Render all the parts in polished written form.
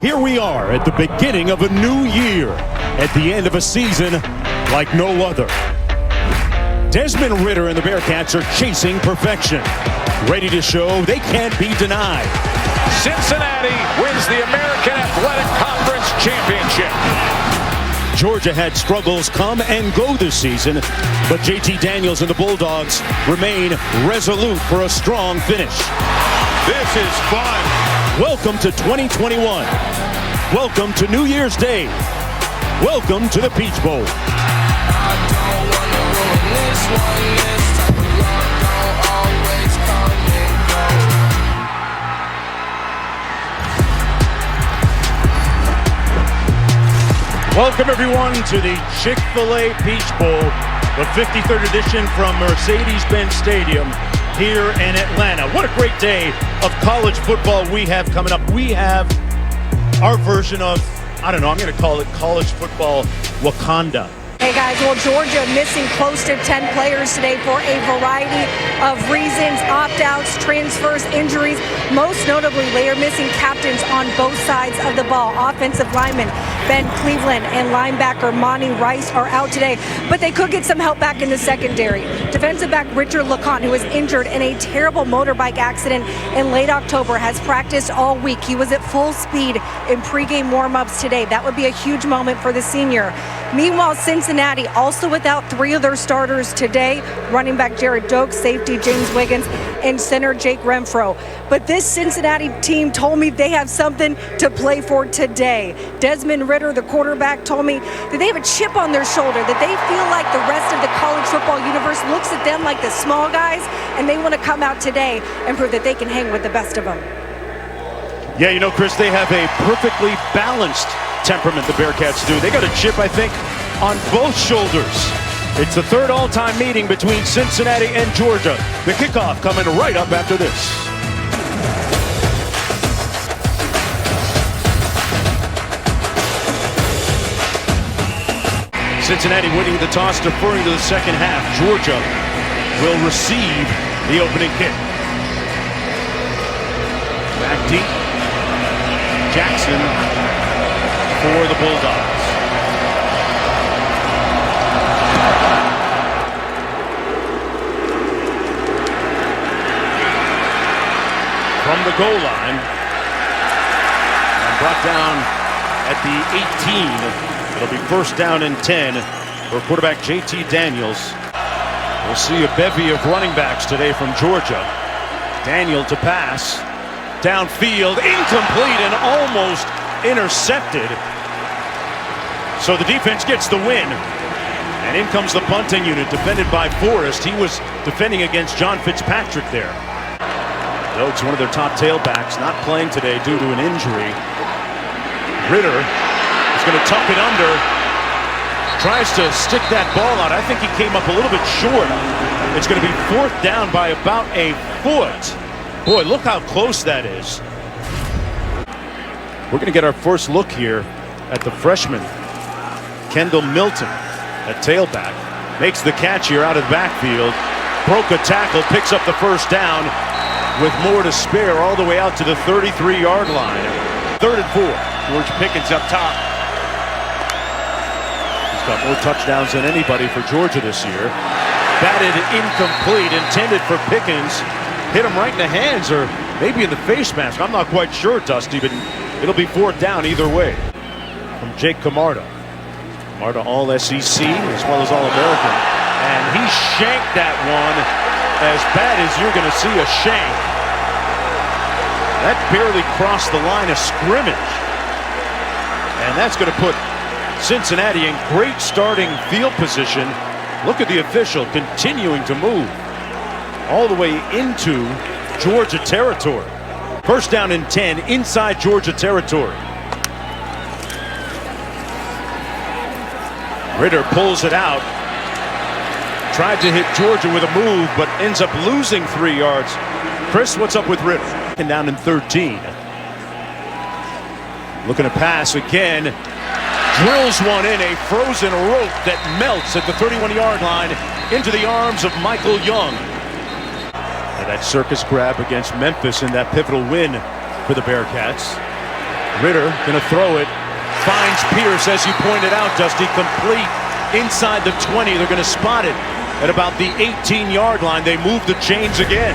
Here we are at the beginning of a new year, at the end of a season like no other. Desmond Ridder and the Bearcats are chasing perfection, ready to show they can't be denied. Cincinnati wins the American Athletic Conference Championship. Georgia had struggles come and go this season, but JT Daniels and the Bulldogs remain resolute for a strong finish. This is fun. Welcome to 2021. Welcome to New Year's Day. Welcome to the Peach Bowl. Welcome everyone to the Chick-fil-A Peach Bowl, the 53rd edition from Mercedes-Benz Stadium here in Atlanta. What a great day of college football we have coming up. We have our version of, I don't know, I'm going to call it college football Wakanda. Hey guys, well, Georgia missing close to 10 players today for a variety of reasons, opt-outs, transfers, injuries. Most notably, they are missing captains on both sides of the ball. Offensive lineman Ben Cleveland and linebacker Monty Rice are out today, but they could get some help back in the secondary. Defensive back Richard LeConte, who was injured in a terrible motorbike accident in late October, has practiced all week. He was at full speed in pregame warm-ups today. That would be a huge moment for the senior. Meanwhile, Cincinnati also without three of their starters today. Running back Jared Doak, safety James Wiggins, and center Jake Renfro. But this Cincinnati team told me they have something to play for today. Desmond Ridder, the quarterback, told me that they have a chip on their shoulder, that they feel like the rest of the college football universe looks at them like the small guys, and they want to come out today and prove that they can hang with the best of them. Yeah, you know, Chris, they have a perfectly balanced temperament, the Bearcats do. They got a chip, I think, on both shoulders. It's the third all-time meeting between Cincinnati and Georgia. The kickoff coming right up after this. Cincinnati winning the toss, deferring to the second half. Georgia will receive the opening kick. Back deep. Jackson for the Bulldogs. From the goal line, and brought down at the 18. It'll be first down and 10 for quarterback JT Daniels. We'll see a bevy of running backs today from Georgia. Daniel to pass, downfield, incomplete and almost intercepted. So the defense gets the win. And in comes the punting unit, defended by Forrest. He was defending against John Fitzpatrick there. Doak's one of their top tailbacks, not playing today due to an injury. Ridder is going to tuck it under. Tries to stick that ball out. I think he came up a little bit short. It's going to be fourth down by about a foot. Boy, look how close that is. We're going to get our first look here at the freshman, Kendall Milton, at tailback. Makes the catch here out of the backfield. Broke a tackle, picks up the first down with more to spare all the way out to the 33-yard line. 3rd and 4. George Pickens up top. He's got more touchdowns than anybody for Georgia this year. Batted incomplete, intended for Pickens. Hit him right in the hands or maybe in the face mask. I'm not quite sure, Dusty, but it'll be fourth down either way. From Jake Camarda. Camarda all SEC as well as All-American. And he shanked that one as bad as you're going to see a shank. That barely crossed the line of scrimmage. And that's going to put Cincinnati in great starting field position. Look at the official continuing to move all the way into Georgia territory. First down and 10 inside Georgia territory. Ridder pulls it out. Tried to hit Georgia with a move, but ends up losing 3 yards. Chris, what's up with Ridder? And down in 13. Looking to pass again. Drills one in, a frozen rope that melts at the 31-yard line into the arms of Michael Young. And that circus grab against Memphis in that pivotal win for the Bearcats. Ritter gonna throw it. Finds Pierce, as you pointed out, Dusty, complete inside the 20. They're gonna spot it at about the 18-yard line. They move the chains again.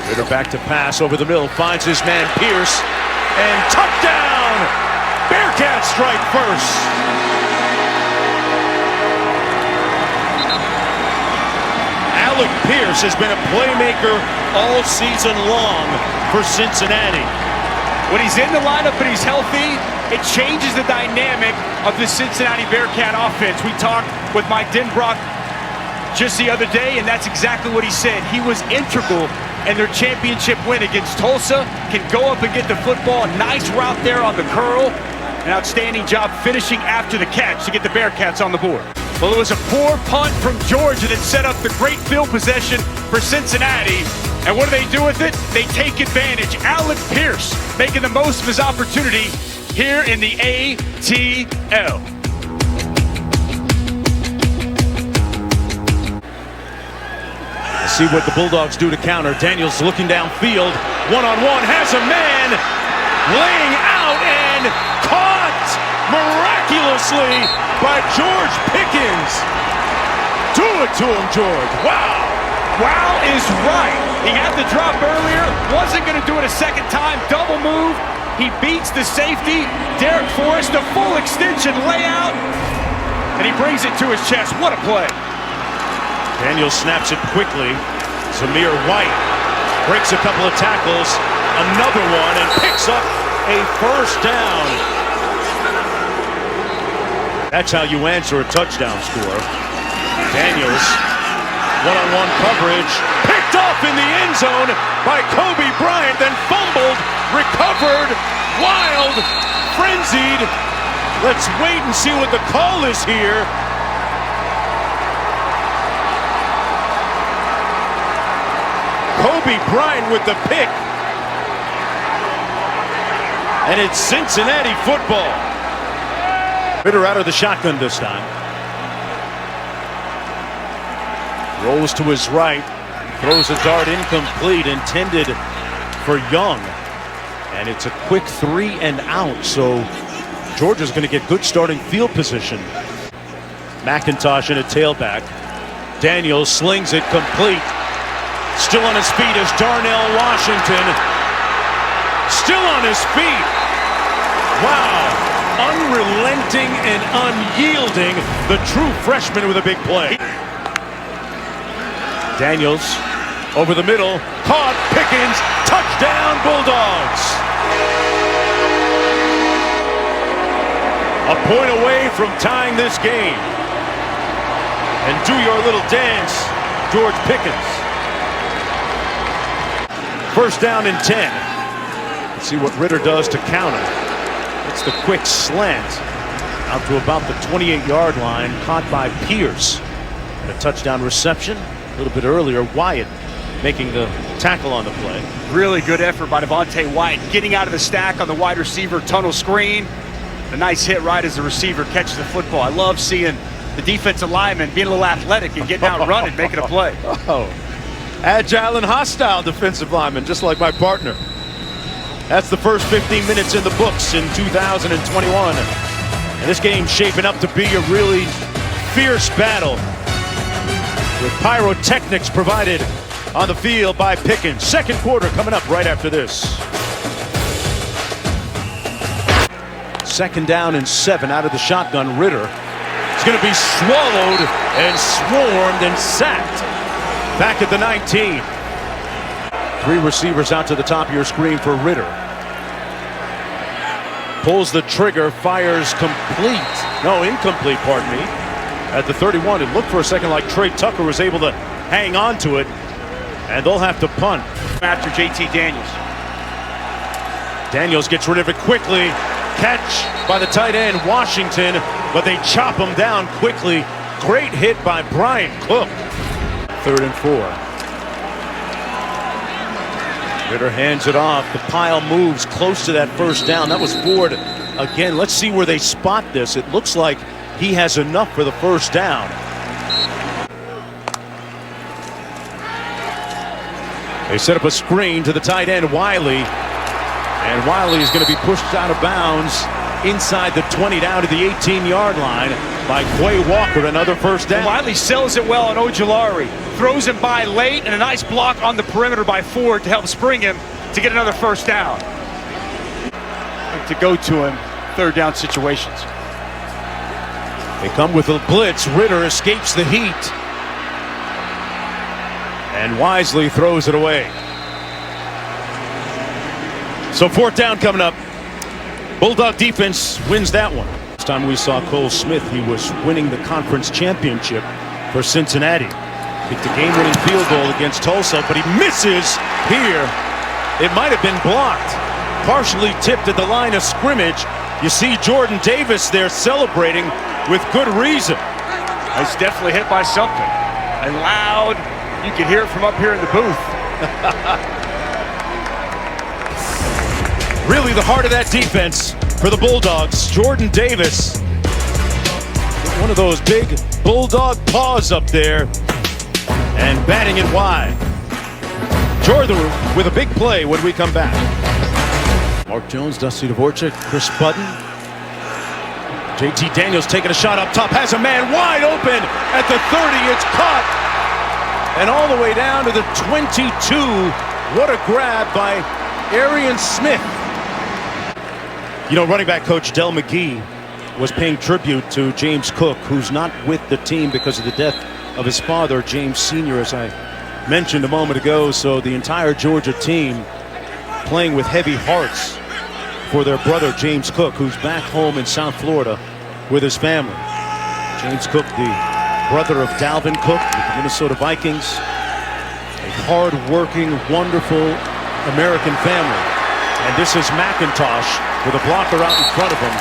Ritter back to pass over the middle, finds his man Pierce, and touchdown! Bearcats strike first. Alec Pierce has been a playmaker all season long for Cincinnati. When he's in the lineup and he's healthy, it changes the dynamic of the Cincinnati Bearcat offense. We talked with Mike Denbrock just the other day, and that's exactly what he said. He was integral in their championship win against Tulsa. Can go up and get the football. Nice route there on the curl. An outstanding job finishing after the catch to get the Bearcats on the board. Well, it was a poor punt from Georgia that set up the great field possession for Cincinnati. And what do with it? They take advantage. Alec Pierce making the most of his opportunity here in the ATL. See what the Bulldogs do to counter. Daniels looking downfield. One-on-one, has a man laying out and caught miraculously by George Pickens. Do it to him, George. Wow. Wow is right. He had the drop earlier, wasn't going to do it a second time. Double move. He beats the safety. Derek Forrest, a full extension layout, and he brings it to his chest. What a play. Daniels snaps it quickly. Zamir White breaks a couple of tackles, another one, and picks up a first down. That's how you answer a touchdown score. Daniels, one-on-one coverage, picked off in the end zone by Kobe Bryant, then fumbled, recovered, wild, frenzied. Let's wait and see what the call is here. Kobe Bryant with the pick. And it's Cincinnati football. Ritter out of the shotgun this time. Rolls to his right. Throws a dart incomplete, intended for Young. And it's a quick 3 and out. So Georgia's going to get good starting field position. McIntosh in a tailback. Daniels slings it complete. Still on his feet is Darnell Washington. Still on his feet. Wow. Unrelenting and unyielding. The true freshman with a big play. Daniels over the middle. Caught. Pickens. Touchdown Bulldogs. A point away from tying this game. And do your little dance, George Pickens. First down and 10. Let's see what Ritter does to counter. It's the quick slant out to about the 28-yard line, caught by Pierce. And a touchdown reception a little bit earlier. Wyatt making the tackle on the play. Really good effort by Devontae Wyatt, getting out of the stack on the wide receiver tunnel screen. A nice hit right as the receiver catches the football. I love seeing the defensive lineman being a little athletic and getting out and running, making a play. Oh. Agile and hostile defensive lineman, just like my partner. That's the first 15 minutes in the books in 2021. And this game's shaping up to be a really fierce battle, with pyrotechnics provided on the field by Pickens. Second quarter coming up right after this. Second down and 7 out of the shotgun. Ritter is going to be swallowed and swarmed and sacked. Back at the 19. 3 receivers out to the top of your screen for Ritter. Pulls the trigger, fires complete. No, incomplete, pardon me. At the 31, it looked for a second like Trey Tucker was able to hang on to it. And they'll have to punt. After JT Daniels. Daniels gets rid of it quickly. Catch by the tight end, Washington. But they chop him down quickly. Great hit by Brian Cook. 3rd and 4. Ritter hands it off. The pile moves close to that first down. That was Ford again. Let's see where they spot this. It looks like he has enough for the first down. They set up a screen to the tight end, Wiley. And Wiley is going to be pushed out of bounds inside the 20 down to the 18-yard line by Quay Walker. Another first down. Wiley sells it well on Ojulari. Throws him by late, and a nice block on the perimeter by Ford to help spring him to get another first down. To go to him, third down situations. They come with a blitz. Ritter escapes the heat. And wisely throws it away. So fourth down coming up. Bulldog defense wins that one. Last time we saw Cole Smith, he was winning the conference championship for Cincinnati. Kicked a game-winning field goal against Tulsa, but he misses here. It might have been blocked. Partially tipped at the line of scrimmage. You see Jordan Davis there celebrating with good reason. It's definitely hit by something. And loud. You can hear it from up here in the booth. Really the heart of that defense for the Bulldogs. Jordan Davis. One of those big Bulldog paws up there and batting it wide. Jordan with a big play when we come back. Mark Jones, Dusty Dvorak, Chris Budden. JT Daniels taking a shot up top. Has a man wide open at the 30. It's caught. And all the way down to the 22. What a grab by Arian Smith. You know, running back coach Del McGee was paying tribute to James Cook, who's not with the team because of the death of his father, James Sr., as I mentioned a moment ago. So the entire Georgia team playing with heavy hearts for their brother, James Cook, who's back home in South Florida with his family. James Cook, the brother of Dalvin Cook with the Minnesota Vikings. A hard-working, wonderful American family. And this is McIntosh with a blocker out in front of him.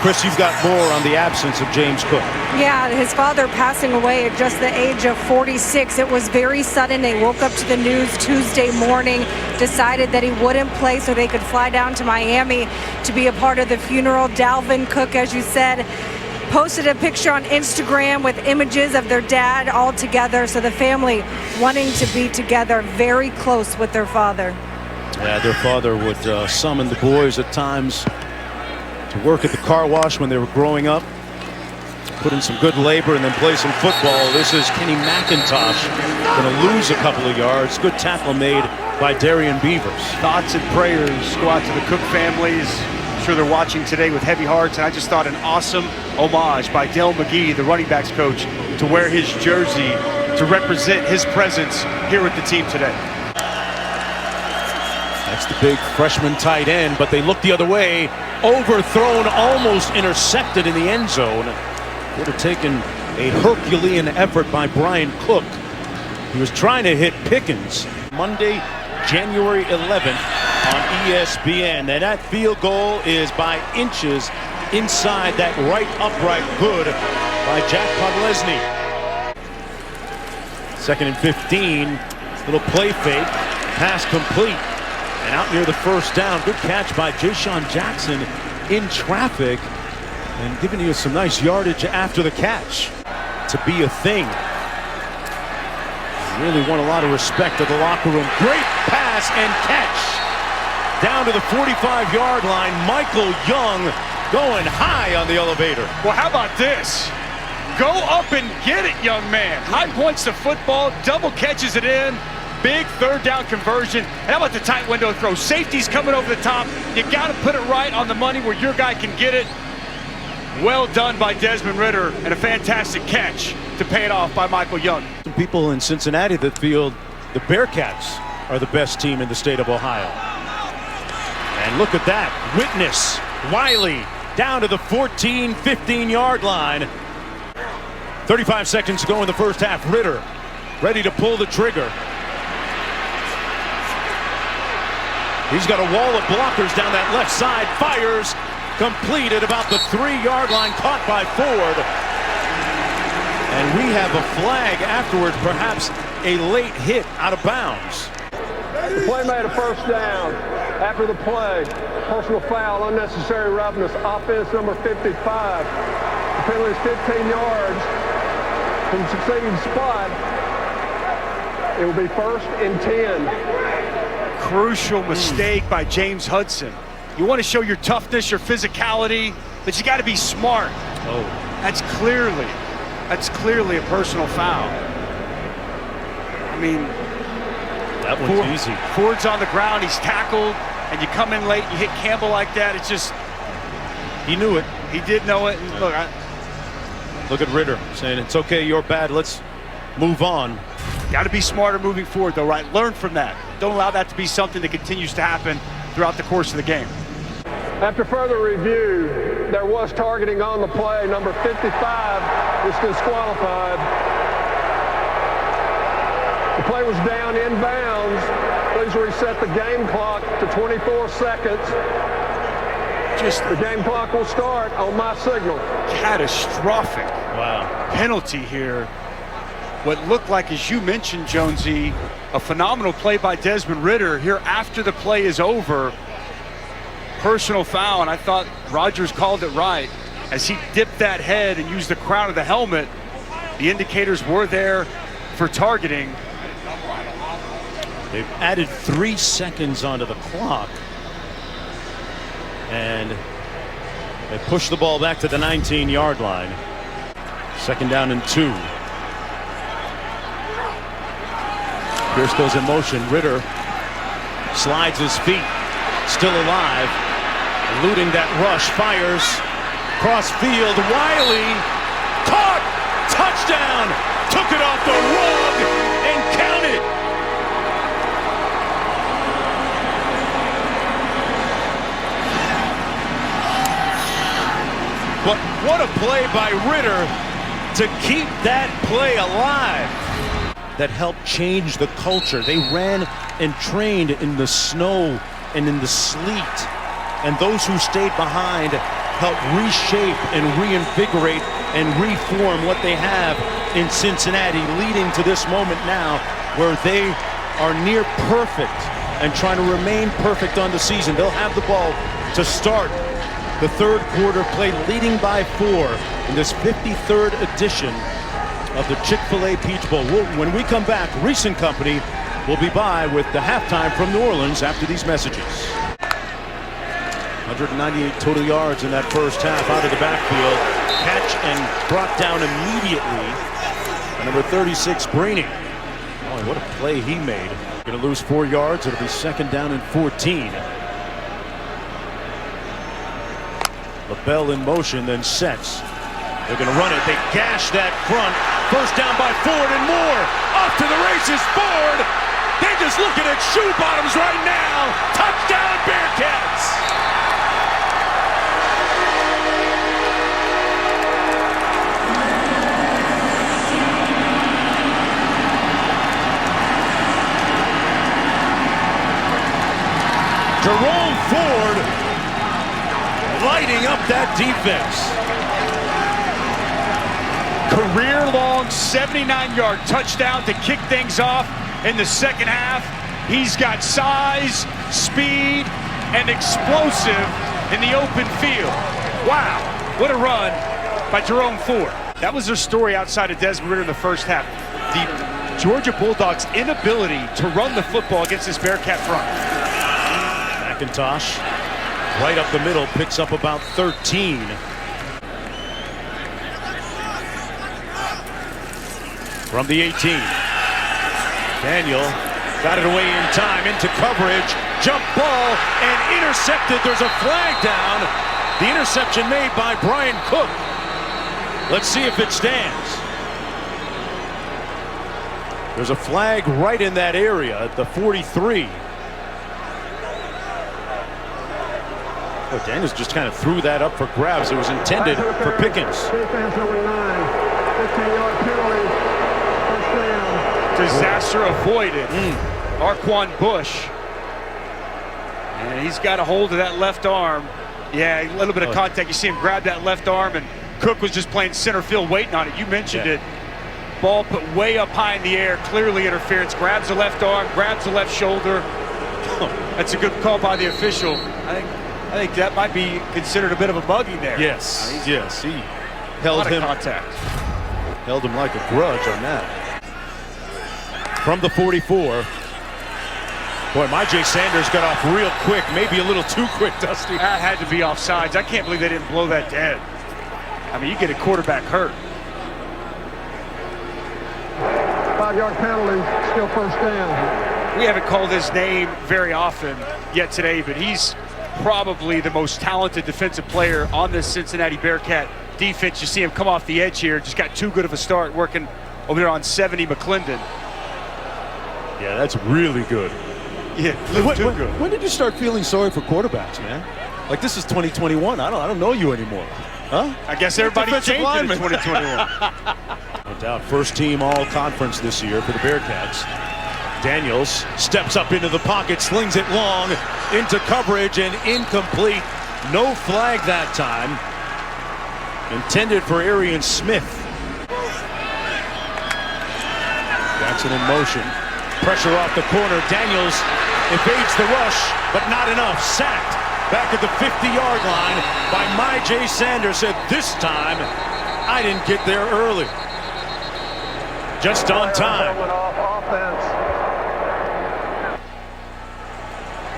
Chris, you've got more on the absence of James Cook. Yeah, his father passing away at just the age of 46. It was very sudden. They woke up to the news Tuesday morning, decided that he wouldn't play so they could fly down to Miami to be a part of the funeral. Dalvin Cook, as you said, posted a picture on Instagram with images of their dad all together. So the family wanting to be together, very close with their father. Yeah, their father would summon the boys at times to work at the car wash when they were growing up. Put in some good labor and then play some football. This is Kenny McIntosh. Going to lose a couple of yards. Good tackle made by Darian Beavers. Thoughts and prayers go out to the Cook families. I'm sure they're watching today with heavy hearts. And I just thought an awesome homage by Del McGee, the running backs coach, to wear his jersey to represent his presence here with the team today. That's the big freshman tight end, but they look the other way. Overthrown, almost intercepted in the end zone. Would have taken a Herculean effort by Brian Cook. He was trying to hit Pickens. Monday, January 11th on ESPN. And that field goal is by inches inside that right upright, good by Jack Podlesny. 2nd and 15. Little play fake. Pass complete. And out near the first down. Good catch by Ja'Shawn Jackson in traffic and giving you some nice yardage after the catch. To be a thing. Really won a lot of respect to the locker room. Great pass and catch. Down to the 45-yard line. Michael Young going high on the elevator. Well, how about this? Go up and get it, young man. High points the football, double catches it in. Big third down conversion. And how about the tight window throw? Safety's coming over the top. You got to put it right on the money where your guy can get it. Well done by Desmond Ritter, and a fantastic catch to pay it off by Michael Young. Some people in Cincinnati that feel the Bearcats are the best team in the state of Ohio. And look at that. Witness, Wiley, down to the 14, 15-yard line. 35 seconds to go in the first half. Ritter ready to pull the trigger. He's got a wall of blockers down that left side. Fires, complete at about the 3-yard line, caught by Ford. And we have a flag afterwards, perhaps a late hit out of bounds. The play made a first down. After the play, personal foul, unnecessary roughness, offense number 55. The penalty is 15 yards from the succeeding spot. It will be 1st and 10. Crucial mistake by James Hudson. You want to show your toughness, your physicality, but you got to be smart. Oh, That's clearly a personal foul. I mean, that one's easy. Ford's on the ground, he's tackled, and you come in late, you hit Campbell like that. It's just, He knew it. he did know it. And look, Look at Ritter saying, it's okay, you're bad, let's move on. got to be smarter moving forward, though, right? Learn from that. Don't allow that to be something that continues to happen throughout the course of the game. After further review, there was targeting on the play. Number 55 was disqualified. The play was down in bounds. Please reset the game clock to 24 seconds. The game clock will start on my signal. Catastrophic Wow. penalty here. What looked like, as you mentioned, Jonesy, a phenomenal play by Desmond Ritter here after the play is over. Personal foul, and I thought Rodgers called it right. As he dipped that head and used the crown of the helmet, the indicators were there for targeting. They've added 3 seconds onto the clock. And they push the ball back to the 19-yard line. 2nd down and 2. Pierce goes in motion. Ritter slides his feet. Still alive. Eluding that rush. Fires. Cross field. Wiley. Caught. Touchdown. Took it off the rug and counted. But what a play by Ritter to keep that play alive. That helped change the culture. They ran and trained in the snow and in the sleet. And those who stayed behind helped reshape and reinvigorate and reform what they have in Cincinnati, leading to this moment now where they are near perfect and trying to remain perfect on the season. They'll have the ball to start the 3rd quarter, play leading by 4 in this 53rd edition of the Chick-fil-A Peach Bowl. When we come back, Reese & Company will be by with the halftime from New Orleans after these messages. 198 total yards in that first half out of the backfield. Catch and brought down immediately by number 36, Brainy. Oh, what a play he made. Going to lose 4 yards. It'll be 2nd down and 14. LaBelle in motion, then sets. They're going to run it. They gash that front. 1st down by Ford and more. Off to the races, Ford. They're just looking at shoe bottoms right now. Touchdown, Bearcats. Jerome Ford lighting up that defense. Career-long 79-yard touchdown to kick things off in the second half. He's got size, speed, and explosive in the open field. Wow, what a run by Jerome Ford. That was their story outside of Desmond Ritter in the first half. The Georgia Bulldogs' inability to run the football against this Bearcat front. McIntosh, right up the middle, picks up about 13. From the 18. Daniel got it away in time, into coverage, jump ball, and intercepted. There's a flag down. The interception made by Brian Cook. Let's see if it stands. There's a flag right in that area at the 43. Oh, Daniels just kind of threw that up for grabs. It was intended for Pickens. Defense number 9, 15-yard penalty. First down. Disaster avoided. Arquan Bush. And he's got a hold of that left arm. Yeah, a little bit of contact. You see him grab that left arm, and Cook was just playing center field waiting on it. You mentioned it. Ball put way up high in the air, clearly interference. Grabs the left arm, grabs the left shoulder. That's a good call by the official. I think that might be considered a bit of a mugging there. Yes, yes, he held him. Contact. Held him like a grudge on that. from the 44. Boy, Myjai Sanders got off real quick, maybe a little too quick, Dusty. That had to be offsides. I can't believe they didn't blow that dead. I mean, you get a quarterback hurt. 5-yard penalty, still first down. We haven't called his name very often yet today, but he's probably the most talented defensive player on this Cincinnati Bearcat defense. You see him come off the edge here, just got too good of a start working over there on 70 McClendon. Yeah, that's really good. Yeah, when did you start feeling sorry for quarterbacks, man? Like, this is 2021. I don't know you anymore. Huh? I guess everybody changed it in 2021. No doubt, first team all-conference this year for the Bearcats. Daniels steps up into the pocket, slings it long, into coverage, and incomplete. No flag that time. Intended for Arian Smith. Jackson in motion. Pressure off the corner. Daniels evades the rush, but not enough. Sacked back at the 50-yard line by Myjai Sanders. Said, this time, I didn't get there early. Just on time.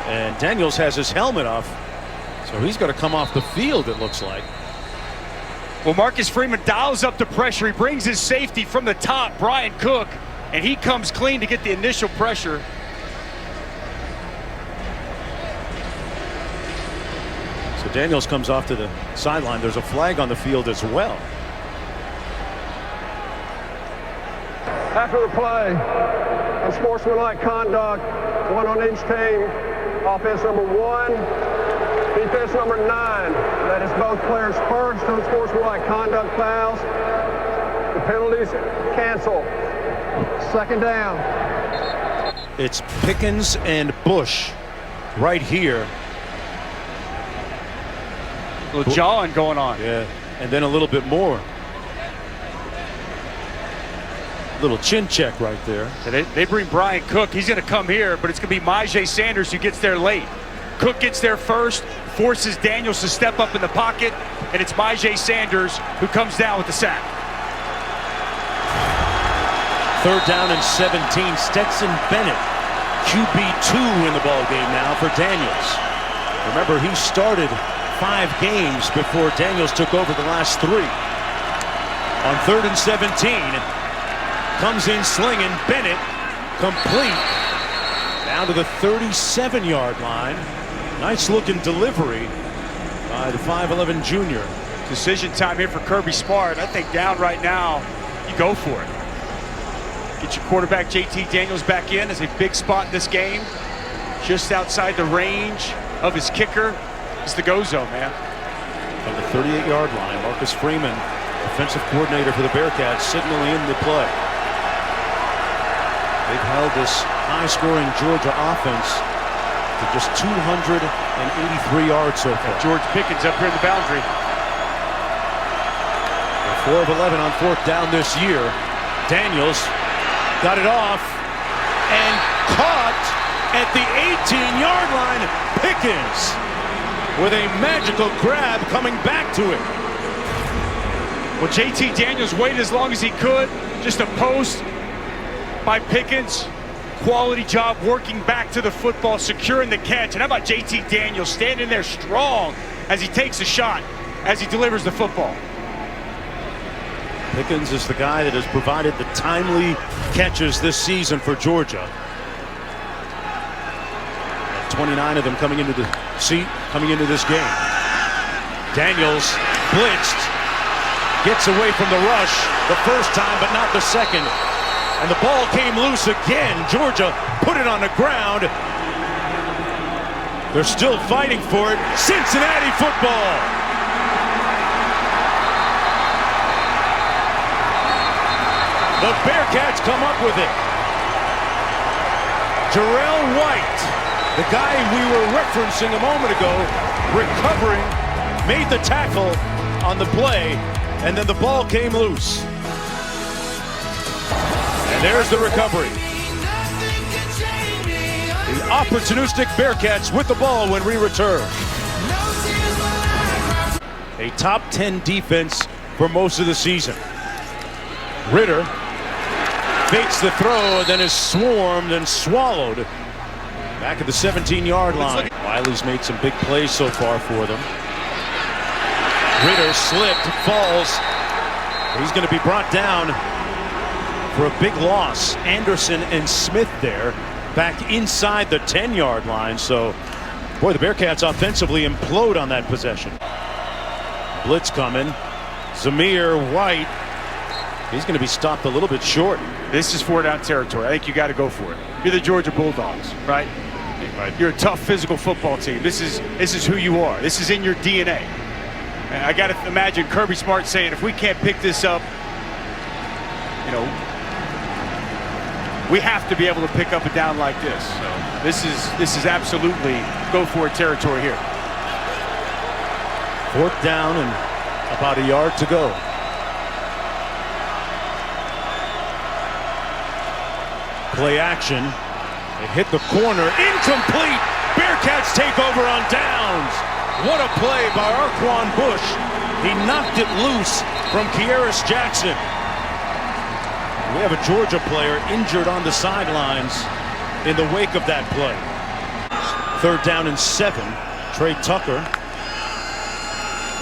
And Daniels has his helmet off, so he's got to come off the field, it looks like. Well, Marcus Freeman dials up the pressure. He brings his safety from the top, Brian Cook, and he comes clean to get the initial pressure. So Daniels comes off to the sideline. There's a flag on the field as well. After the play, unsportsmanlike conduct, one on each team. Offense number 1, defense number 9. That is both players' first unsportsmanlike conduct fouls. The penalties cancel. Second down. It's Pickens and Bush right here. A little jawing going on. Yeah, and then a little bit more. Little chin check right there. So they bring Brian Cook. He's going to come here, but it's going to be Myjai Sanders who gets there late. Cook gets there first, forces Daniels to step up in the pocket, and it's Myjai Sanders who comes down with the sack. Third down and 17. Stetson Bennett, QB2 in the ball game now for Daniels. Remember, he started 5 games before Daniels took over the last 3. On 3rd and 17. Comes in slinging. Bennett complete down to the 37-yard line. Nice looking delivery by the 5'11 junior. Decision time here for Kirby Smart. I think down right now, you go for it. Get your quarterback JT Daniels back in as a big spot in this game. Just outside the range of his kicker. It's the go zone, man. From the 38-yard line, Marcus Freeman, defensive coordinator for the Bearcats, signaling in the play. They've held this high-scoring Georgia offense to just 283 yards so far. George Pickens up here in the boundary. 4 of 11 on 4th down this year. Daniels got it off and caught at the 18-yard line. Pickens with a magical grab coming back to it. Well, JT Daniels waited as long as he could. Just a post by Pickens. Quality job working back to the football, securing the catch. And how about JT Daniels standing there strong as he takes a shot, as he delivers the football. Pickens is the guy that has provided the timely catches this season for Georgia. 29 of them coming into the seat, coming into this game. Daniels blitzed, gets away from the rush the first time, but not the second. And the ball came loose again. Georgia put it on the ground. They're still fighting for it. Cincinnati football. The Bearcats come up with it. Jarrell White, the guy we were referencing a moment ago, recovering, made the tackle on the play, and then the ball came loose. And there's the recovery. The opportunistic Bearcats with the ball when we return. A top 10 defense for most of the season. Ritter fakes the throw, then is swarmed and swallowed back at the 17-yard line. Wiley's made some big plays so far for them. Ritter slipped, falls. He's going to be brought down for a big loss. Anderson and Smith there, back inside the 10-yard line. So, boy, the Bearcats offensively implode on that possession. Blitz coming. Zamir White. He's going to be stopped a little bit short. This is 4-down territory. I think you got to go for it. You're the Georgia Bulldogs, right? You're a tough physical football team. This is who you are. This is in your DNA. And I got to imagine Kirby Smart saying, if we can't pick this up, you know, we have to be able to pick up a down like this. So this is absolutely go for it territory here. 4th down and about a yard to go. Play action. They hit the corner. Incomplete. Bearcats take over on downs. What a play by Arquan Bush. He knocked it loose from Kearis Jackson. We have a Georgia player injured on the sidelines in the wake of that play. 3rd down and 7. Trey Tucker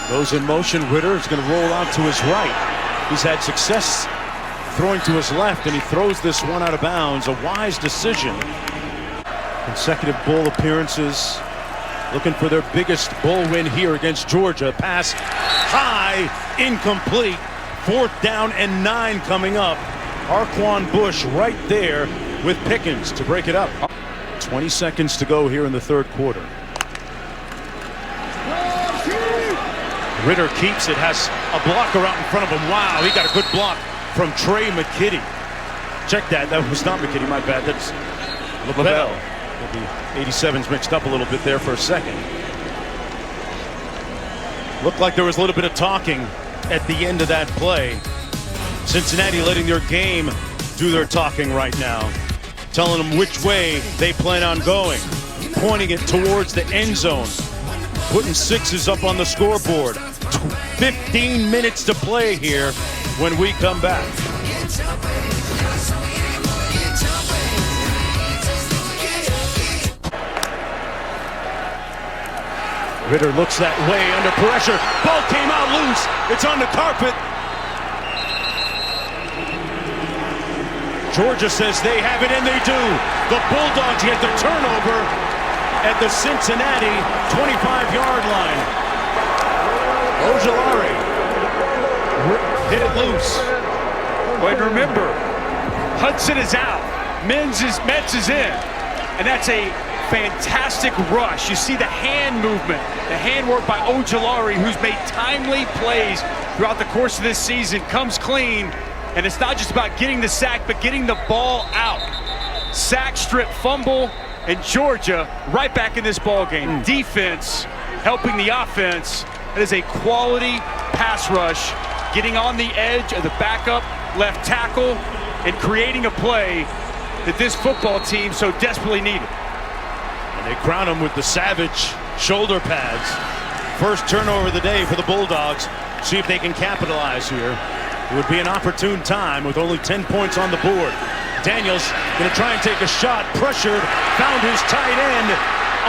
goes in motion. Ritter is going to roll out to his right. He's had success throwing to his left, and he throws this one out of bounds. A wise decision. Consecutive bowl appearances, looking for their biggest bowl win here against Georgia. Pass high, incomplete. 4th down and 9 coming up. Arquan Bush right there with Pickens to break it up. 20 seconds to go here in the 3rd quarter. Ritter keeps it, has a blocker out in front of him. Wow, he got a good block from Trey McKitty. Check that. That was not McKitty, my bad. That's LaBelle. The 87's mixed up a little bit there for a second. Looked like there was a little bit of talking at the end of that play. Cincinnati letting their game do their talking right now. Telling them which way they plan on going. Pointing it towards the end zone. Putting 6s up on the scoreboard. 15 minutes to play here when we come back. Ritter looks that way under pressure. Ball came out loose. It's on the carpet. Georgia says they have it, and they do. The Bulldogs get the turnover at the Cincinnati 25-yard line. Ojulari hit it loose. But remember, Hudson is out. Metz is in. And that's a fantastic rush. You see the hand movement, the hand work by Ojulari, who's made timely plays throughout the course of this season, comes clean. And it's not just about getting the sack, but getting the ball out. Sack, strip, fumble, and Georgia right back in this ball game. Defense helping the offense. That is a quality pass rush, getting on the edge of the backup left tackle and creating a play that this football team so desperately needed. And they crown him with the Savage shoulder pads. First turnover of the day for the Bulldogs. See if they can capitalize here. It would be an opportune time with only 10 points on the board. Daniels going to try and take a shot. Pressured, found his tight end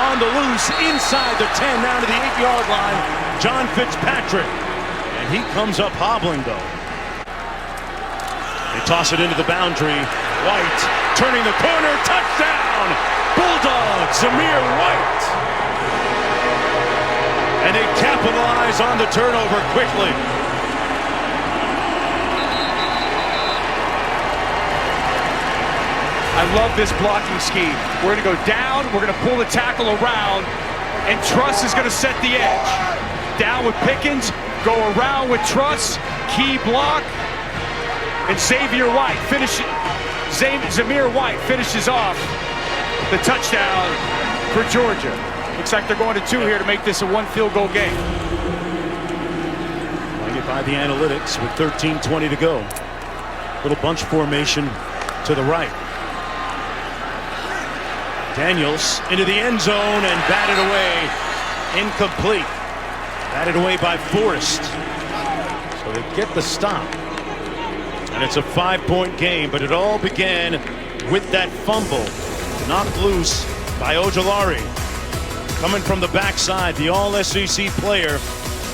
on the loose inside the 10, down to the 8-yard line. John Fitzpatrick. And he comes up hobbling, though. They toss it into the boundary. White turning the corner. Touchdown! Bulldogs, Zamir White. And they capitalize on the turnover quickly. I love this blocking scheme. We're going to go down, we're going to pull the tackle around, and Truss is going to set the edge. Down with Pickens, go around with Truss, key block, and Zamir White finishes off the touchdown for Georgia. Looks like they're going to 2 here to make this a 1 field goal game. Playing it by the analytics with 13:20 to go. Little bunch formation to the right. Daniels into the end zone and batted away. Incomplete. Batted away by Forrest. So they get the stop. And it's a 5-point game, but it all began with that fumble knocked loose by Ojulari. Coming from the backside, the all-SEC player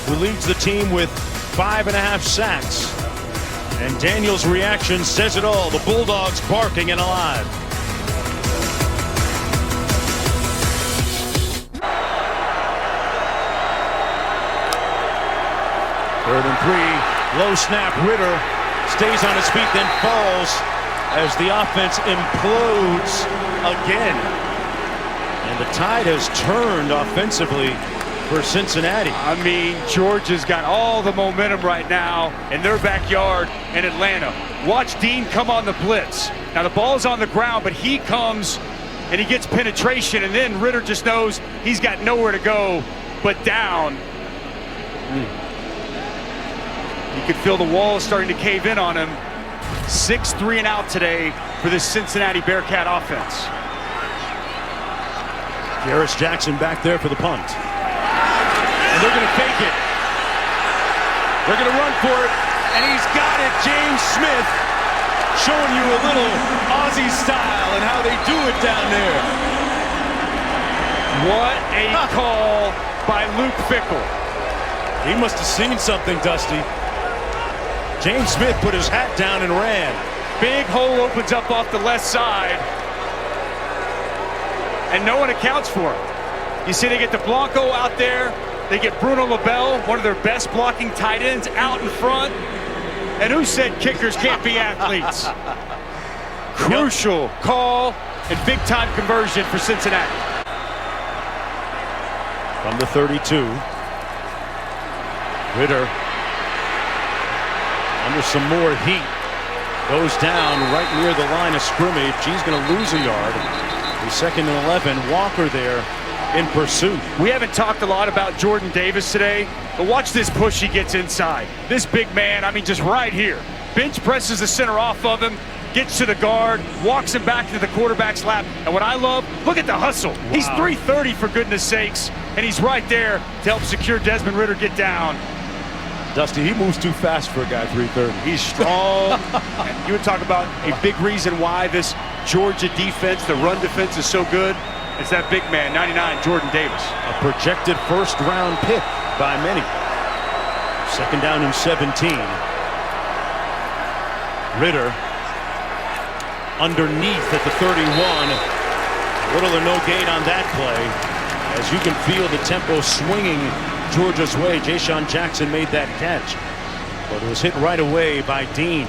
who leads the team with 5.5 sacks. And Daniels' reaction says it all. The Bulldogs barking and alive. Third and 3, low snap. Ritter stays on his feet, then falls as the offense implodes again. And the tide has turned offensively for Cincinnati. I mean, Georgia's got all the momentum right now in their backyard in Atlanta. Watch Dean come on the blitz. Now the ball's on the ground, but he comes and he gets penetration, and then Ritter just knows he's got nowhere to go but down. You could feel the walls starting to cave in on him. 6-3 and out today for this Cincinnati Bearcat offense. Harris Jackson back there for the punt. And they're going to fake it. They're going to run for it, and he's got it. James Smith showing you a little Aussie style and how they do it down there. What a call by Luke Fickell. He must have seen something, Dusty. James Smith put his hat down and ran. Big hole opens up off the left side, and no one accounts for it. You see they get the Blanco out there. They get Bruno LaBelle, one of their best blocking tight ends, out in front. And who said kickers can't be athletes? Crucial call and big-time conversion for Cincinnati. From the 32, Ritter under some more heat, goes down right near the line of scrimmage. He's going to lose a yard. He's 2nd and 11. Walker there in pursuit. We haven't talked a lot about Jordan Davis today, but watch this push he gets inside. This big man, I mean, just right here. Bench presses the center off of him, gets to the guard, walks him back into the quarterback's lap. And what I love, look at the hustle. Wow. He's 330 for goodness sakes, and he's right there to help secure Desmond Ritter get down. Dusty, he moves too fast for a guy 330. He's strong. You would talk about a big reason why this Georgia defense, the run defense, is so good. It's that big man, 99, Jordan Davis. A projected first-round pick by many. 2nd down and 17. Ritter underneath at the 31. Little or no gain on that play. As you can feel the tempo swinging Georgia's way. Ja'Shawn Jackson made that catch, but it was hit right away by Dean.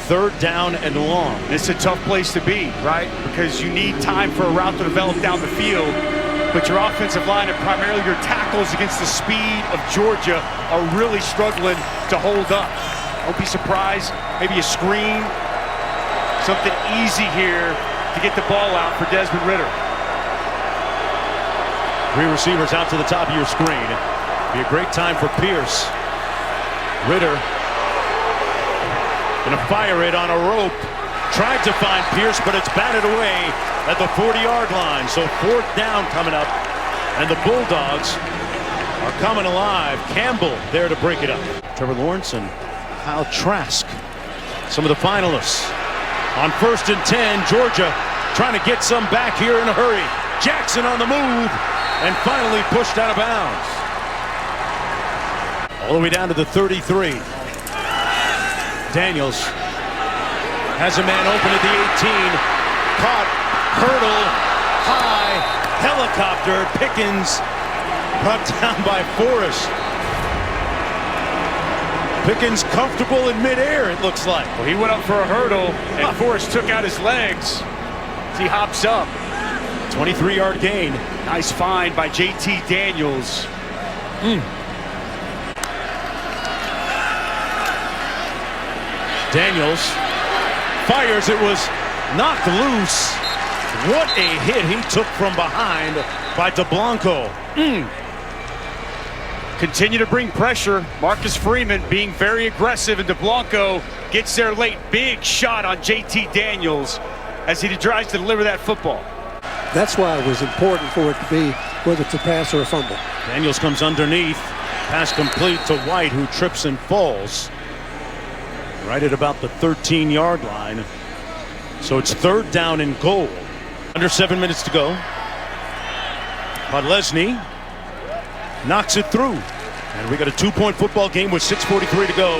3rd down and long. It's a tough place to be, right? Because you need time for a route to develop down the field, but your offensive line and primarily your tackles against the speed of Georgia are really struggling to hold up. Don't be surprised. Maybe a screen, something easy here to get the ball out for Desmond Ritter. 3 receivers out to the top of your screen. Be a great time for Pierce. Ritter gonna fire it on a rope. Tried to find Pierce, but it's batted away at the 40-yard line. So 4th down coming up, and the Bulldogs are coming alive. Campbell there to break it up. Trevor Lawrence and Kyle Trask, some of the finalists. On 1st and 10, Georgia trying to get some back here in a hurry. Jackson on the move, and finally pushed out of bounds. All the way down to the 33. Daniels has a man open at the 18. Caught, hurdle, high, helicopter. Pickens brought down by Forrest. Pickens comfortable in midair, it looks like. Well, he went up for a hurdle, and Forrest took out his legs as he hops up. 23-yard gain. Nice find by JT Daniels. Daniels fires. It was knocked loose. What a hit he took from behind by DeBlanco. Continue to bring pressure. Marcus Freeman being very aggressive, and DeBlanco gets there late. Big shot on JT Daniels as he tries to deliver that football. That's why it was important for it to be whether it's a pass or a fumble. Daniels comes underneath. Pass complete to White, who trips and falls. right at about the 13-yard line. So it's 3rd down and goal. Under 7 minutes to go. Podlesny knocks it through. And we got a 2-point football game with 6:43 to go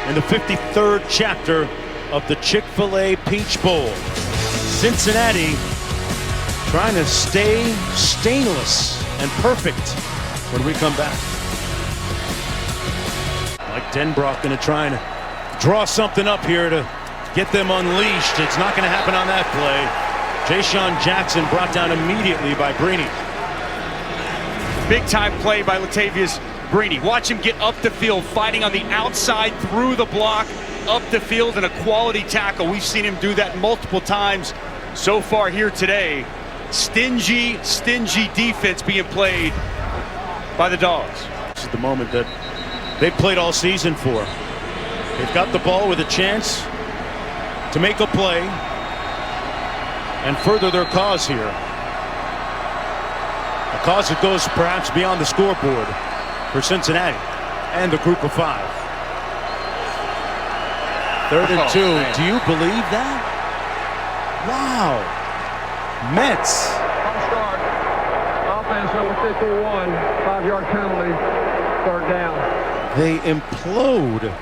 in the 53rd chapter of the Chick-fil-A Peach Bowl. Cincinnati trying to stay stainless and perfect when we come back. Mike Denbrock going to try and draw something up here to get them unleashed. It's not going to happen on that play. Ja'Shawn Jackson brought down immediately by Brini. Big time play by Latavius Brini. Watch him get up the field, fighting on the outside through the block, up the field, and a quality tackle. We've seen him do that multiple times so far here today. Stingy defense being played by the Dogs. This is the moment that they've played all season for. They've got the ball with a chance to make a play and further their cause here. A cause that goes perhaps beyond the scoreboard for Cincinnati and the group of 5. 3rd and 2. Man. Do you believe that? Wow. Mets. Start. Offense number 51. 5-yard penalty. 3rd down. They implode.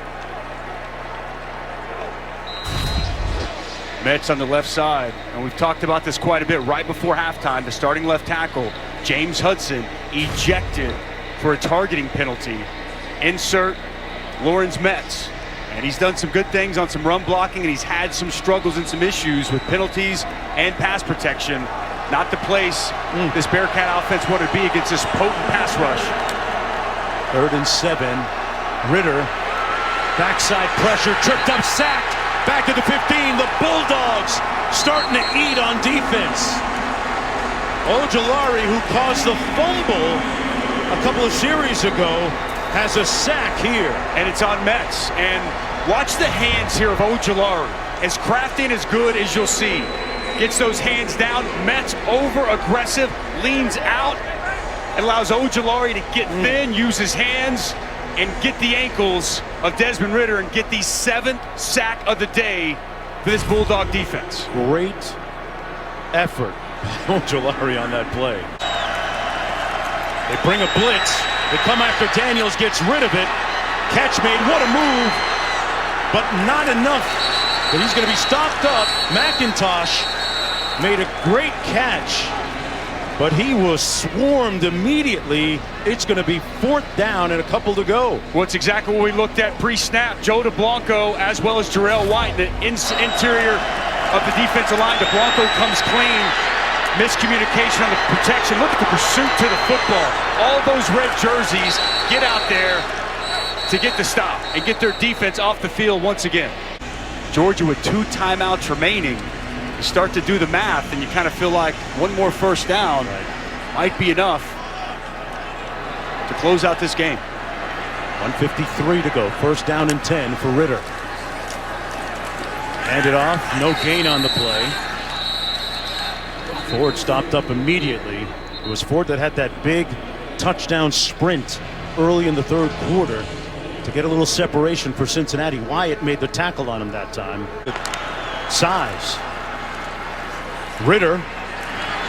Mets on the left side, and we've talked about this quite a bit. Right before halftime, the starting left tackle, James Hudson, ejected for a targeting penalty. Insert Lawrence Metz. And he's done some good things on some run blocking, and he's had some struggles and some issues with penalties and pass protection. Not the place this Bearcat offense wanted to be against this potent pass rush. 3rd and 7. Ritter, backside pressure, tripped up, sacked. Back at the 15, the Bulldogs starting to eat on defense. Ojulari, who caused the fumble a couple of series ago, has a sack here. And it's on Metz. And watch the hands here of Ojulari. As crafty and as good as you'll see. Gets those hands down. Metz over aggressive, leans out, and allows Ojulari to get thin, use his hands, and get the ankles of Desmond Ritter and get the 7th sack of the day for this Bulldog defense. Great effort by Ojulari on that play. They bring a blitz. They come after Daniels, gets rid of it. Catch made, what a move, but not enough. But he's going to be stopped up. McIntosh made a great catch, but he was swarmed immediately. It's going to be 4th down and a couple to go. Well, it's exactly what we looked at pre-snap. Joe DeBlanco as well as Jarrell White in the interior of the defensive line. DeBlanco comes clean. Miscommunication on the protection. Look at the pursuit to the football. All those red jerseys get out there to get the stop and get their defense off the field once again. Georgia with 2 timeouts remaining. You start to do the math and you kind of feel like one more first down might be enough to close out this game. 1:53 to go. 1st down and 10 for Ritter. Hand it off. No gain on the play. Ford stopped up immediately. It was Ford that had that big touchdown sprint early in the 3rd quarter to get a little separation for Cincinnati. Wyatt made the tackle on him that time. Size. Ritter.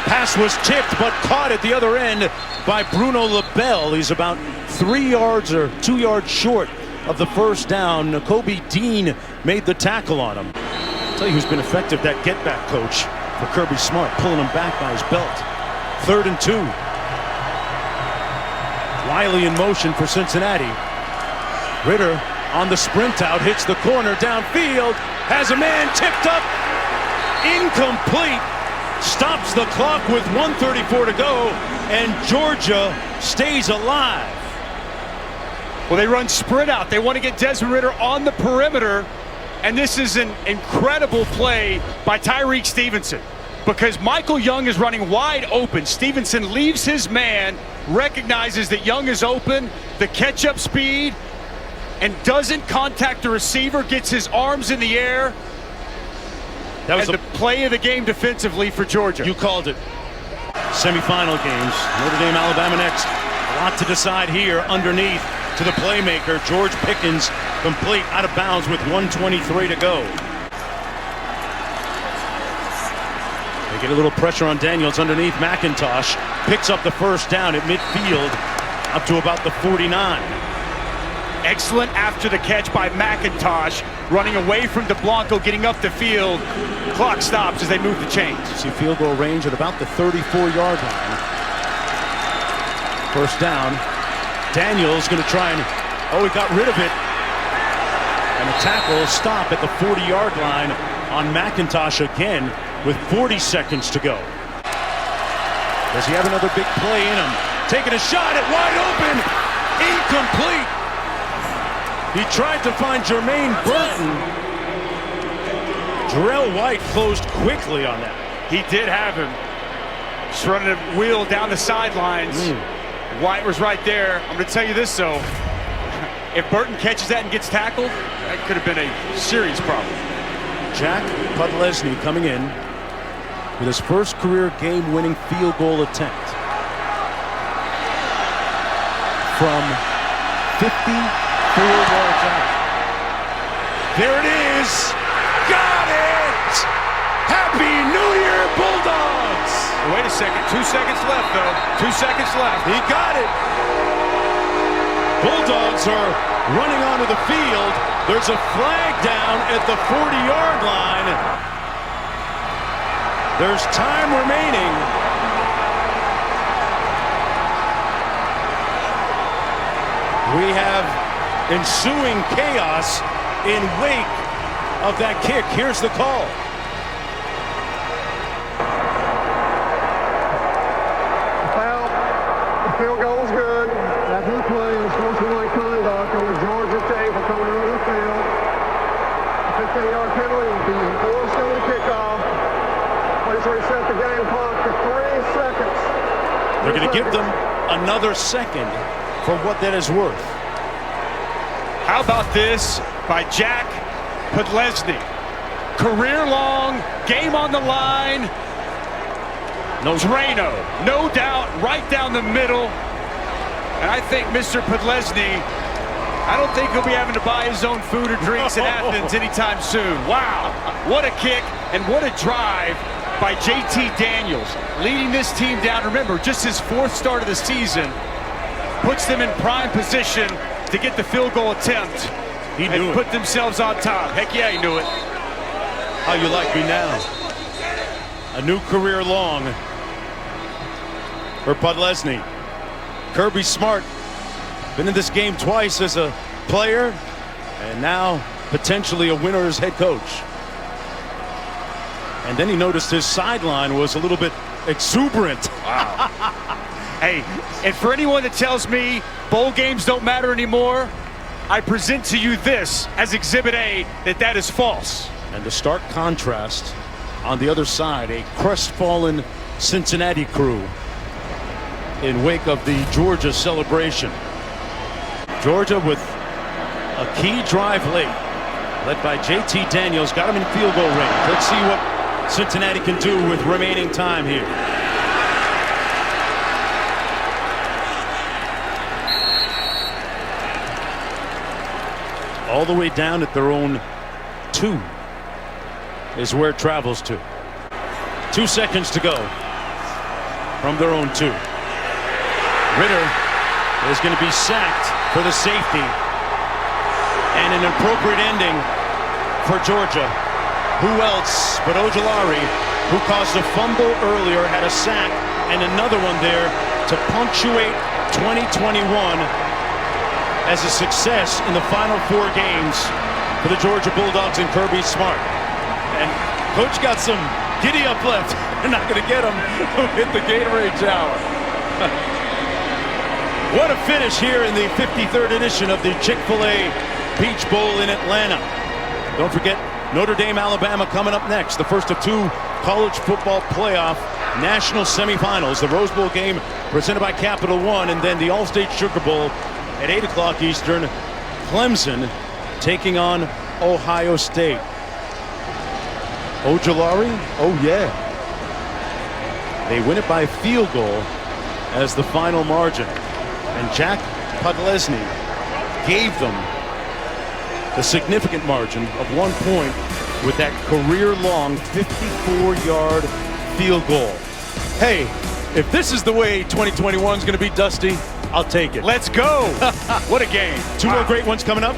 Pass was tipped but caught at the other end by Bruno LaBelle. He's about 3 yards or 2 yards short of the 1st down. Nakobe Dean made the tackle on him. I'll tell you who's been effective, that get-back coach for Kirby Smart, pulling him back by his belt. 3rd and 2. Wiley in motion for Cincinnati. Ritter on the sprint out, hits the corner downfield, has a man tipped up, incomplete, stops the clock with 1:34 to go, and Georgia stays alive. Well, they run sprint out. They want to get Desmond Ritter on the perimeter, and this is an incredible play by Tyreek Stevenson because Michael Young is running wide open. Stevenson leaves his man, recognizes that Young is open, the catch-up speed, and doesn't contact the receiver, gets his arms in the air. That was the play of the game defensively for Georgia. You called it. Semifinal games. Notre Dame, Alabama next. A lot to decide here underneath to the playmaker, George Pickens, complete, out of bounds with 1:23 to go. They get a little pressure on Daniels underneath. McIntosh picks up the first down at midfield up to about the 49. Excellent after the catch by McIntosh, running away from DeBlanco, getting up the field. Clock stops as they move the chains. You see field goal range at about the 34-yard line. First down. Daniels going to try and, he got rid of it. And a tackle stop at the 40-yard line on McIntosh again with 40 seconds to go. Does he have another big play in him? Taking a shot at wide open. Incomplete. He tried to find Jermaine Burton. Jarrell White closed quickly on that. He did have him. Just running a wheel down the sidelines. White was right there. I'm going to tell you this, though. If Burton catches that and gets tackled, that could have been a serious problem. Jack Podlesny coming in with his first career game-winning field goal attempt from 54 yards out. There it is. Got it! Happy New Year, Bulldogs! Wait a second. 2 seconds left, though. 2 seconds left. He got it. Bulldogs are running onto the field. There's a flag down at the 40-yard line. There's time remaining. We have ensuing chaos in wake of that kick. Here's the call. Foul. The field goal is good. After the play, unsportsmanlike conduct on the Georgia team for coming over the field. A 15-yard penalty will be enforced on the kickoff. Please reset the game clock to 3 seconds. They're going to give them another second for what that is worth. How about this by Jack Podlesny? Career long, game on the line. No Drano, no doubt, right down the middle. And I think Mr. Podlesny, I don't think he'll be having to buy his own food or drinks in Athens anytime soon. Wow, what a kick and what a drive by JT Daniels, leading this team down. Remember, just his 4th start of the season puts them in prime position to get the field goal attempt and put themselves on top. Heck yeah, he knew it. How you like me now? A new career long for Podlesny. Kirby Smart, been in this game twice as a player, and now potentially a winner as head coach. And then he noticed his sideline was a little bit exuberant. Wow. Hey, and for anyone that tells me bowl games don't matter anymore, I present to you this as Exhibit A, that is false. And the stark contrast on the other side, a crestfallen Cincinnati crew in wake of the Georgia celebration. Georgia with a key drive late, led by JT Daniels, got him in field goal range. Let's see what Cincinnati can do with remaining time here. All the way down at their own 2 is where it travels to. 2 seconds to go from their own 2. Ritter is going to be sacked for the safety, and an appropriate ending for Georgia. Who else but Ojulari, who caused a fumble earlier, had a sack and another one there to punctuate 2021 as a success in the final 4 games for the Georgia Bulldogs and Kirby Smart. And Coach got some giddy up left. They're not going to get him. Hit the Gatorade Tower. What a finish here in the 53rd edition of the Chick-fil-A Peach Bowl in Atlanta. Don't forget, Notre Dame, Alabama coming up next. The first of 2 college football playoff national semifinals. The Rose Bowl game presented by Capital One, and then the All-State Sugar Bowl at 8 o'clock Eastern. Clemson taking on Ohio State. Ojulari? Oh, yeah. They win it by field goal as the final margin. And Jack Podlesny gave them a significant margin of 1 point with that career-long 54-yard field goal. Hey, if this is the way 2021 is going to be, Dusty, I'll take it. Let's go. What a game. Two more great ones coming up.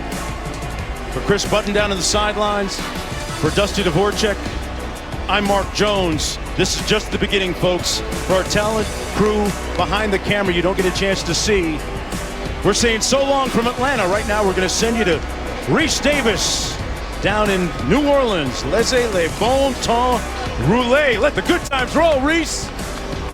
For Chris Button down in the sidelines, for Dusty Dvorak, I'm Mark Jones. This is just the beginning, folks. For our talent crew behind the camera you don't get a chance to see, we're saying so long from Atlanta. Right now, we're going to send you to Reese Davis down in New Orleans. Laissez le bon temps rouler. Let the good times roll, Reese.